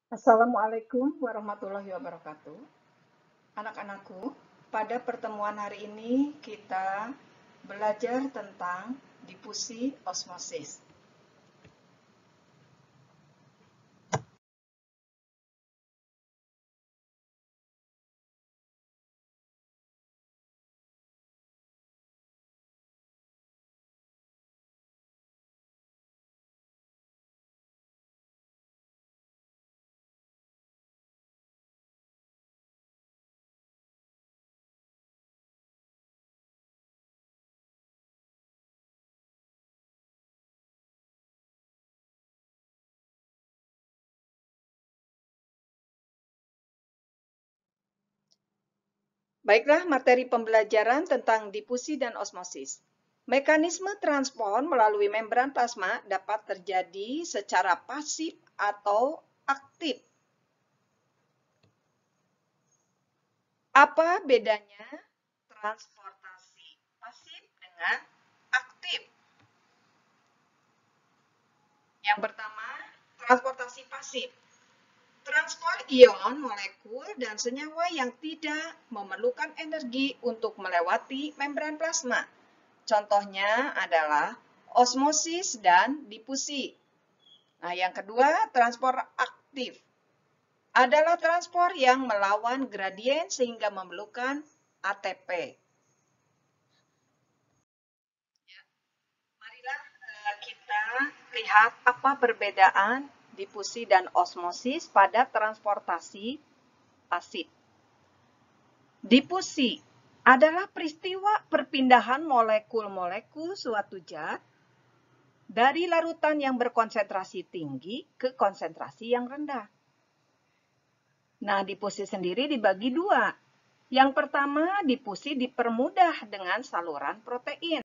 Assalamualaikum warahmatullahi wabarakatuh. Anak-anakku, pada pertemuan hari ini kita belajar tentang difusi osmosis. Baiklah, materi pembelajaran tentang difusi dan osmosis. Mekanisme transport melalui membran plasma dapat terjadi secara pasif atau aktif. Apa bedanya transportasi pasif dengan aktif? Yang pertama, transportasi pasif. Transport ion, molekul, dan senyawa yang tidak memerlukan energi untuk melewati membran plasma. Contohnya adalah osmosis dan difusi. Nah, yang kedua, transport aktif adalah transport yang melawan gradien sehingga memerlukan ATP. Marilah kita lihat apa perbedaan difusi dan osmosis pada transportasi pasif. Difusi adalah peristiwa perpindahan molekul-molekul suatu zat dari larutan yang berkonsentrasi tinggi ke konsentrasi yang rendah. Nah, difusi sendiri dibagi dua. Yang pertama, difusi dipermudah dengan saluran protein.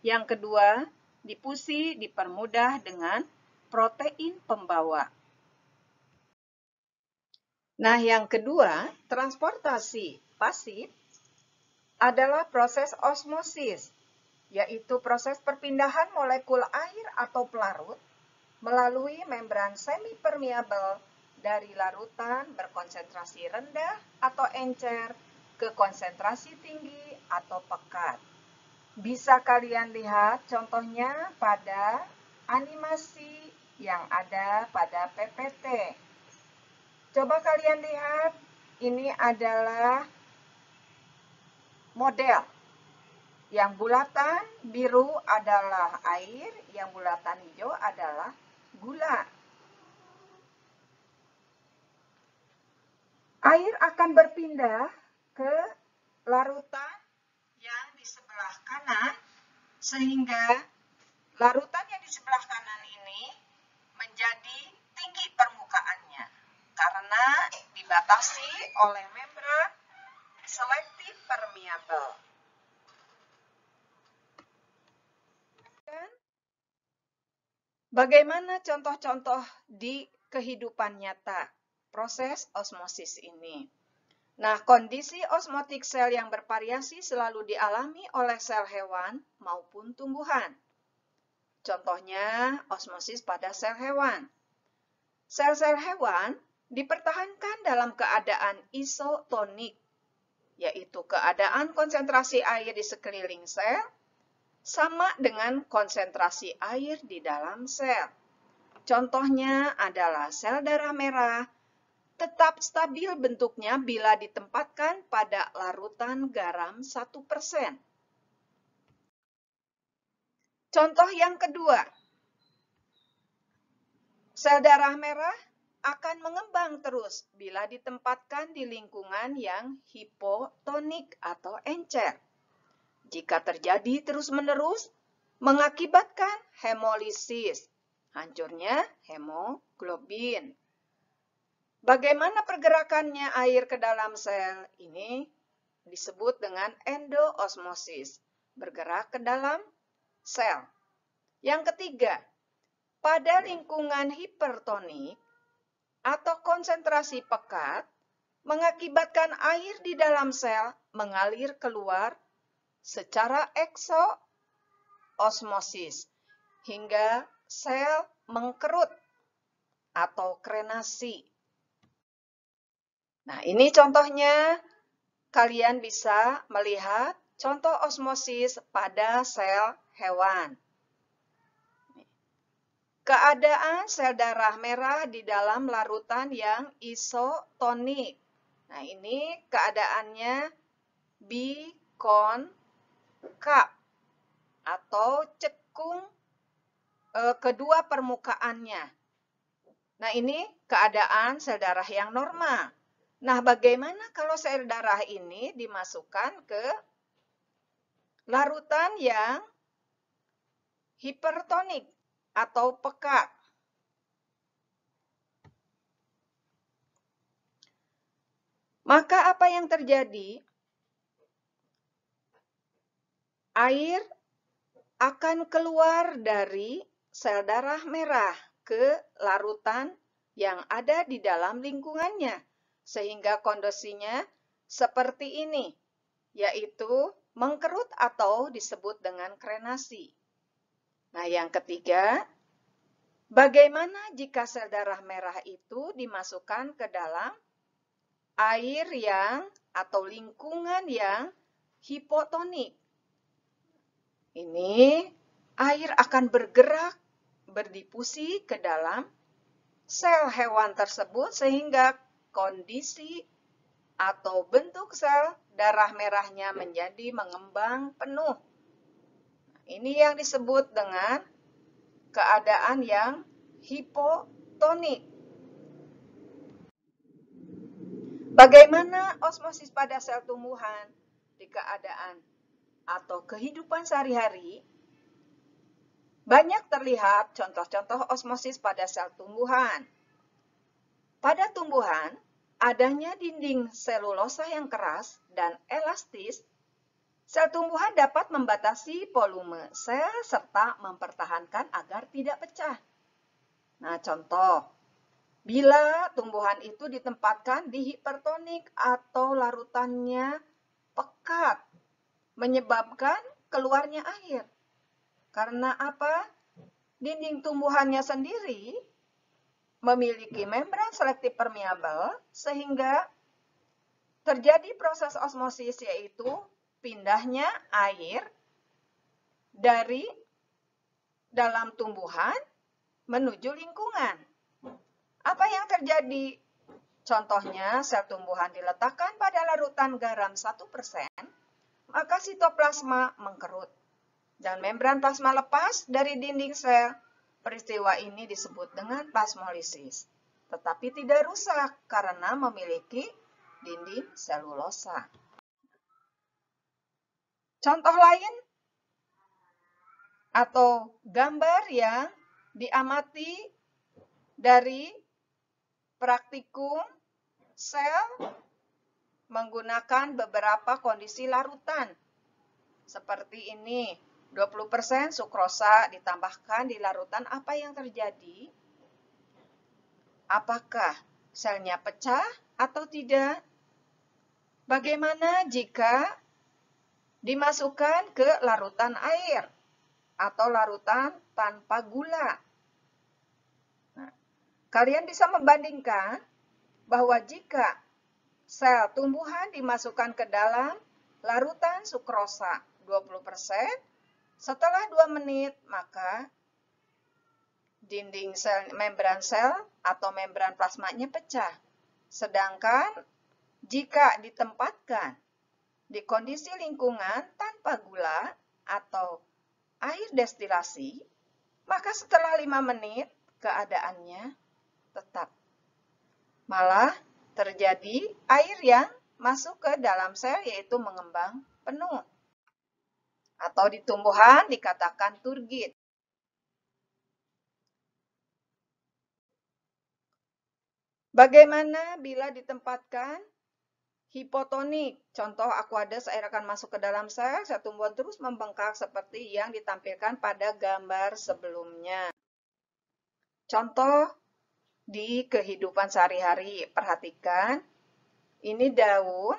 Yang kedua, difusi dipermudah dengan protein pembawa. Nah, yang kedua, transportasi pasif adalah proses osmosis, yaitu proses perpindahan molekul air atau pelarut melalui membran semipermeabel dari larutan berkonsentrasi rendah atau encer ke konsentrasi tinggi atau pekat. Bisa kalian lihat contohnya pada animasi yang ada pada PPT. Coba kalian lihat, ini adalah model. Yang bulatan biru adalah air, yang bulatan hijau adalah gula. Air akan berpindah ke larutan yang di sebelah kanan, sehingga larutan yang di sebelah kanan ini menjadi tinggi permukaannya karena dibatasi oleh membran selektif permeabel. Bagaimana contoh-contoh di kehidupan nyata proses osmosis ini? Nah, kondisi osmotik sel yang bervariasi selalu dialami oleh sel hewan maupun tumbuhan. Contohnya, osmosis pada sel hewan. Sel-sel hewan dipertahankan dalam keadaan isotonik, yaitu keadaan konsentrasi air di sekeliling sel sama dengan konsentrasi air di dalam sel. Contohnya adalah sel darah merah tetap stabil bentuknya bila ditempatkan pada larutan garam 1%. Contoh yang kedua, sel darah merah akan mengembang terus bila ditempatkan di lingkungan yang hipotonik atau encer. Jika terjadi terus-menerus, mengakibatkan hemolisis, hancurnya hemoglobin. Bagaimana pergerakannya air ke dalam sel? Ini disebut dengan endoosmosis, bergerak ke dalam sel. Yang ketiga, pada lingkungan hipertonik atau konsentrasi pekat, mengakibatkan air di dalam sel mengalir keluar secara eksoosmosis hingga sel mengkerut atau krenasi. Nah, ini contohnya. Kalian bisa melihat contoh osmosis pada sel hewan. Keadaan sel darah merah di dalam larutan yang isotonik. Nah, ini keadaannya bikonkap atau cekung kedua permukaannya. Nah, ini keadaan sel darah yang normal. Nah, bagaimana kalau sel darah ini dimasukkan ke larutan yang hipertonik atau pekat? Maka apa yang terjadi? Air akan keluar dari sel darah merah ke larutan yang ada di dalam lingkungannya. Sehingga kondisinya seperti ini, yaitu mengkerut atau disebut dengan krenasi. Nah, yang ketiga, bagaimana jika sel darah merah itu dimasukkan ke dalam air yang atau lingkungan yang hipotonik? Ini air akan bergerak berdifusi ke dalam sel hewan tersebut sehingga kondisi atau bentuk sel darah merahnya menjadi mengembang penuh. Ini yang disebut dengan keadaan yang hipotonik. Bagaimana osmosis pada sel tumbuhan di keadaan atau kehidupan sehari-hari? Banyak terlihat contoh-contoh osmosis pada sel tumbuhan. Pada tumbuhan, adanya dinding selulosa yang keras dan elastis. Sel tumbuhan dapat membatasi volume sel serta mempertahankan agar tidak pecah. Nah, contoh, bila tumbuhan itu ditempatkan di hipertonik atau larutannya pekat, menyebabkan keluarnya air. Karena apa? Dinding tumbuhannya sendiri memiliki membran selektif permeabel sehingga terjadi proses osmosis, yaitu pindahnya air dari dalam tumbuhan menuju lingkungan. Apa yang terjadi? Contohnya, sel tumbuhan diletakkan pada larutan garam 1%, maka sitoplasma mengkerut dan membran plasma lepas dari dinding sel. Peristiwa ini disebut dengan plasmolisis, tetapi tidak rusak karena memiliki dinding selulosa. Contoh lain atau gambar yang diamati dari praktikum sel menggunakan beberapa kondisi larutan. Seperti ini, 20% sukrosa ditambahkan di larutan, apa yang terjadi? Apakah selnya pecah atau tidak? Bagaimana jika dimasukkan ke larutan air atau larutan tanpa gula? Nah, kalian bisa membandingkan bahwa jika sel tumbuhan dimasukkan ke dalam larutan sukrosa 20%, setelah 2 menit, maka dinding sel, membran sel atau membran plasmanya pecah. Sedangkan jika ditempatkan di kondisi lingkungan tanpa gula atau air destilasi, maka setelah 5 menit keadaannya tetap. Malah terjadi air yang masuk ke dalam sel, yaitu mengembang penuh. Atau di tumbuhan dikatakan turgid. Bagaimana bila ditempatkan hipotonik? Contoh Aquades, air akan masuk ke dalam sel tumbuhan terus membengkak seperti yang ditampilkan pada gambar sebelumnya. Contoh di kehidupan sehari-hari, perhatikan, ini daun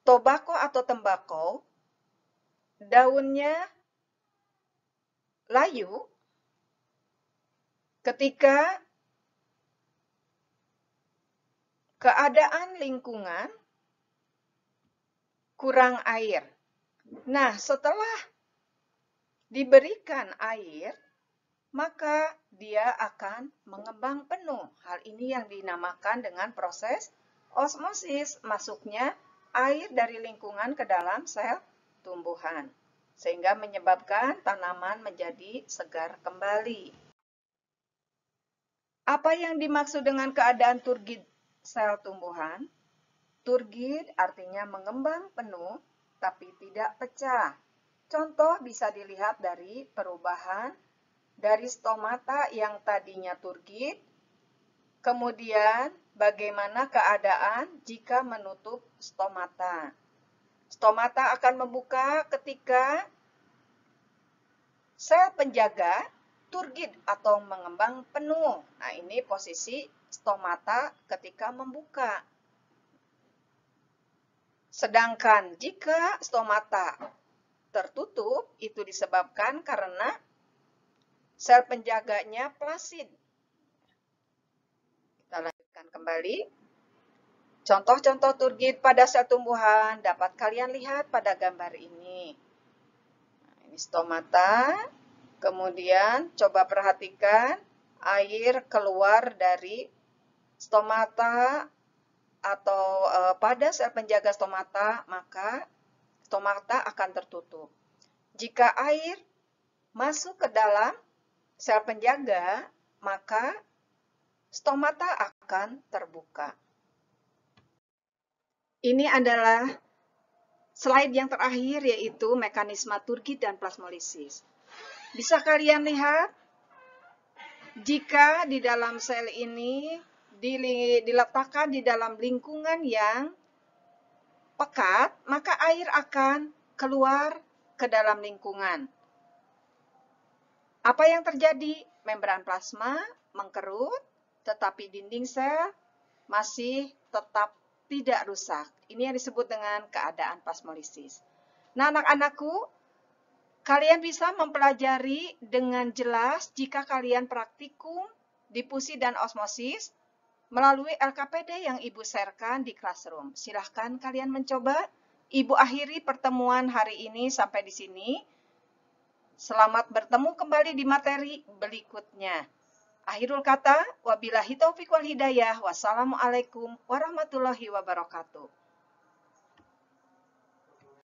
tobacco atau tembakau, daunnya layu ketika keadaan lingkungan kurang air. Nah, setelah diberikan air, maka dia akan mengembang penuh. Hal ini yang dinamakan dengan proses osmosis, masuknya air dari lingkungan ke dalam sel tumbuhan, sehingga menyebabkan tanaman menjadi segar kembali. Apa yang dimaksud dengan keadaan turgid sel tumbuhan? Turgid artinya mengembang penuh, tapi tidak pecah. Contoh bisa dilihat dari perubahan dari stomata yang tadinya turgid, kemudian bagaimana keadaan jika menutup stomata. Stomata akan membuka ketika sel penjaga turgid atau mengembang penuh. Nah, ini posisi stomata ketika membuka. Sedangkan jika stomata tertutup, itu disebabkan karena sel penjaganya flasid. Kita lanjutkan kembali. Contoh-contoh turgid pada sel tumbuhan dapat kalian lihat pada gambar ini. Nah, ini stomata. Kemudian coba perhatikan air keluar dari stomata atau pada sel penjaga stomata, maka stomata akan tertutup. Jika air masuk ke dalam sel penjaga, maka stomata akan terbuka. Ini adalah slide yang terakhir, yaitu mekanisme turgid dan plasmolisis. Bisa kalian lihat, jika di dalam sel ini diletakkan di dalam lingkungan yang pekat, maka air akan keluar ke dalam lingkungan. Apa yang terjadi? Membran plasma mengkerut, tetapi dinding sel masih tetap tidak rusak. Ini yang disebut dengan keadaan plasmolisis. Nah, anak-anakku, kalian bisa mempelajari dengan jelas jika kalian praktikum difusi dan osmosis melalui LKPD yang Ibu sharekan di classroom. Silahkan kalian mencoba. Ibu akhiri pertemuan hari ini sampai di sini. Selamat bertemu kembali di materi berikutnya. Akhirul kata, wabillahi taufiq wal hidayah. Wassalamualaikum warahmatullahi wabarakatuh.